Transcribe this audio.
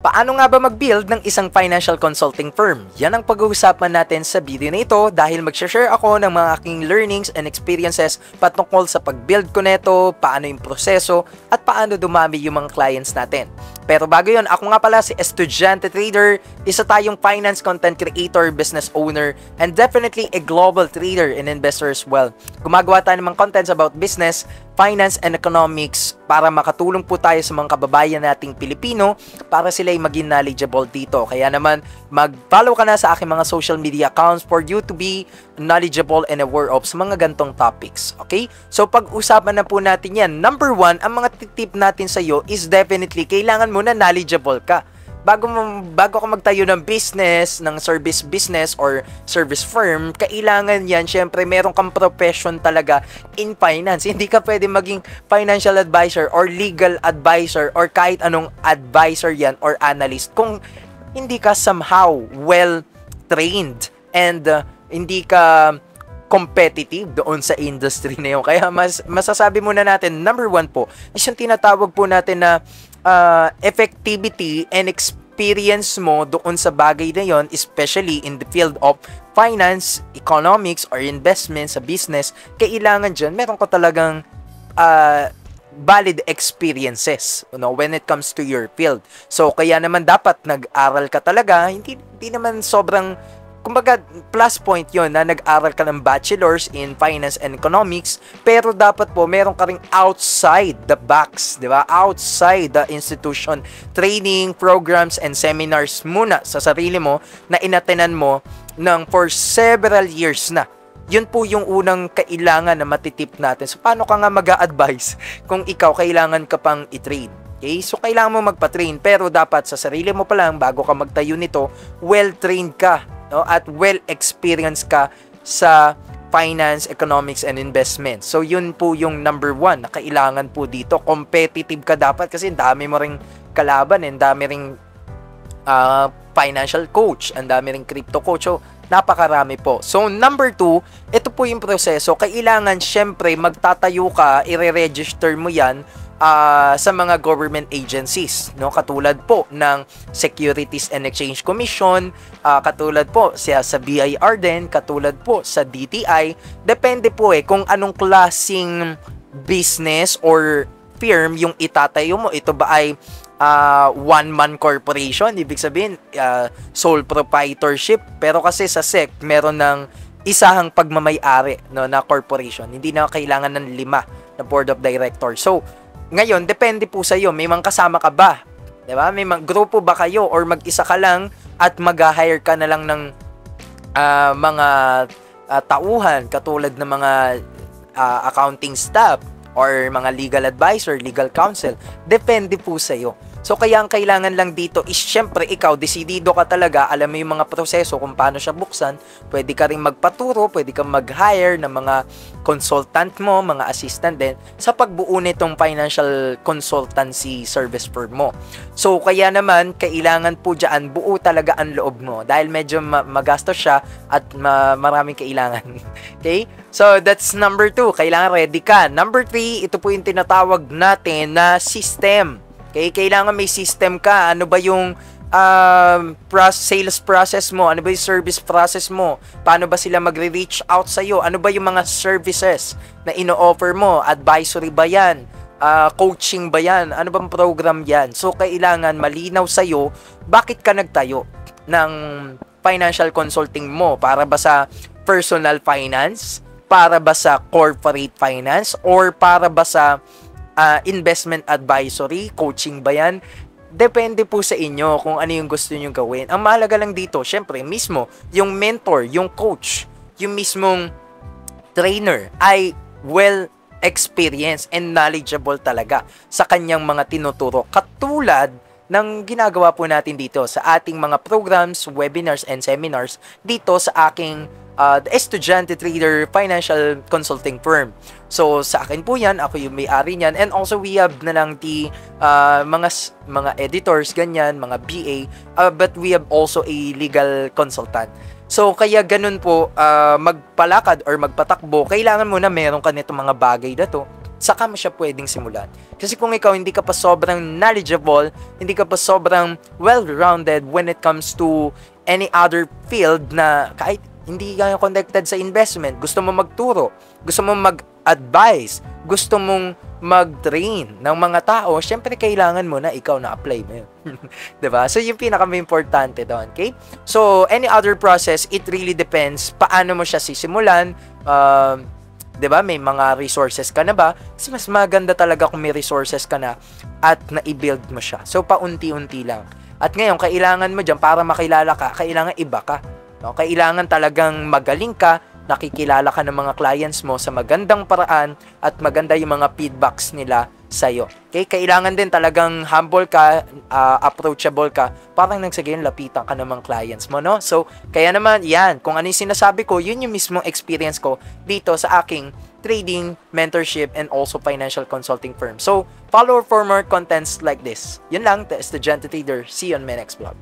Paano nga ba mag-build ng isang financial consulting firm? Yan ang pag-uusapan natin sa video na ito dahil mag-share ako ng mga aking learnings and experiences patungkol sa pag-build ko neto, paano yung proseso, at paano dumami yung mga clients natin. Pero bago yun, ako nga pala si Estudyante Trader, isa tayong finance content creator, business owner, and definitely a global trader and investor as well. Gumagawa tayo ng mga contents about business, finance, and economics para makatulong po tayo sa mga kababayan nating Pilipino para sila ay maging knowledgeable dito. Kaya naman, mag-follow ka na sa aking mga social media accounts for you to be knowledgeable and aware of sa mga gantong topics. Okay? So, pag-usapan na po natin yan. Number one, ang mga tip natin sa iyo is definitely, kailangan muna knowledgeable ka. Bago ka magtayo ng business, ng service business or service firm, kailangan yan, syempre, meron kang profession talaga in finance. Hindi ka pwede maging financial advisor or legal advisor or kahit anong advisor yan or analyst kung hindi ka somehow well-trained and hindi ka competitive doon sa industry na yun. Kaya masasabi muna natin, number one po, is yung tinatawag po natin na effectivity and experience mo doon sa bagay na yon, especially in the field of finance, economics, or investment sa business. Kailangan dyan, meron ko talagang valid experiences, when it comes to your field. So, kaya naman dapat nag-aral ka talaga, hindi naman sobrang, kumbaga, plus point yon na nag-aral ka ng bachelor's in finance and economics, pero dapat po meron ka ring outside the box, di ba? Outside the institution, training, programs, and seminars muna sa sarili mo na inatenan mo for several years na. Yun po yung unang kailangan na matitip natin. So, paano ka nga mag-a-advise kung ikaw kailangan ka pang i-train? Okay? So, kailangan mo magpa-train, pero dapat sa sarili mo pa lang, bago ka magtayo nito, well-trained ka, no? At well-experienced ka sa finance, economics, and investment. So, yun po yung number one na kailangan po dito. Competitive ka dapat kasi dami mo ring kalaban, dami ring financial coach, ang dami ring crypto coach. So, napakarami po. So, number two, ito po yung proseso. Kailangan, syempre, magtatayo ka, i-register mo yan sa mga government agencies, no? Katulad po ng Securities and Exchange Commission, katulad po sa BIR din, katulad po sa DTI. Depende po kung anong klaseng business or firm yung itatayo mo. Ito ba ay one-man corporation, ibig sabihin sole proprietorship, pero kasi sa SEC meron ng isahang pagmamay-ari, no, na corporation, hindi na kailangan ng 5 na board of directors. So ngayon, depende po sa iyo, may mga kasama ka ba, diba? May mga grupo ba kayo or mag-isa ka lang at mag-hire ka na lang ng mga tauhan katulad ng mga accounting staff or mga legal advisor, legal counsel. Depende po sa iyo. So, kaya ang kailangan lang dito is, syempre, ikaw, desidido ka talaga, alam mo yung mga proseso kung paano siya buksan, pwede ka rin magpaturo, pwede kang mag-hire ng mga consultant mo, mga assistant din, sa pagbuo nitong financial consultancy service firm mo. So, kaya naman, kailangan po dyan, buo talaga ang loob mo, dahil medyo magastos siya at maraming kailangan. Okay? So, that's number 2, kailangan ready ka. Number 3, ito po yung tinatawag natin na system. Okay, kailangan may system ka. Ano ba yung sales process mo? Ano ba yung service process mo? Paano ba sila magre-reach out sa iyo? Ano ba yung mga services na ino-offer mo? Advisory ba yan? Coaching ba yan? Ano bang program yan? So, kailangan malinaw sa iyo bakit ka nagtayo ng financial consulting mo. Para ba sa personal finance? Para ba sa corporate finance? Or para ba sa investment advisory, coaching ba yan? Depende po sa inyo kung ano yung gusto nyo gawin. Ang mahalaga lang dito, syempre, mismo, yung mentor, yung coach, yung mismong trainer ay well-experienced and knowledgeable talaga sa kanyang mga tinuturo. Katulad ng ginagawa po natin dito sa ating mga programs, webinars, and seminars dito sa aking the Estudyante Trader Financial Consulting Firm. So, sa akin po yan, ako yung may-ari niyan, and also we have na lang the mga editors, ganyan, mga BA, but we have also a legal consultant. So, kaya ganun po, magpalakad or magpatakbo, kailangan mo na meron ka nito mga bagay na to saka mo siya pwedeng simulan. Kasi kung ikaw hindi ka pa sobrang knowledgeable, hindi ka pa sobrang well-rounded when it comes to any other field na kahit hindi ka connected sa investment, gusto mo magturo, gusto mo mag-advise, gusto mong mag-train ng mga tao, syempre kailangan mo na ikaw na-apply mo yun. Diba? So, yung pinaka-importante doon, okay? So, any other process, it really depends paano mo siya sisimulan. Diba? May mga resources ka na ba? Kasi mas maganda talaga kung may resources ka na at na-build mo siya. So, paunti-unti lang. At ngayon, kailangan mo dyan, para makilala ka, kailangan iba ka. No? Kailangan talagang magaling ka, nakikilala ka ng mga clients mo sa magandang paraan at maganda yung mga feedbacks nila sa'yo. Okay? Kailangan din talagang humble ka, approachable ka, parang nagsagayon lapitan ka ng mga clients mo, no? So, kaya naman, yan, kung ano yung sinasabi ko, yun yung mismong experience ko dito sa aking trading, mentorship, and also financial consulting firm. So, follow for more contents like this. Yun lang, the Estudyante Trader. See you on my next vlog.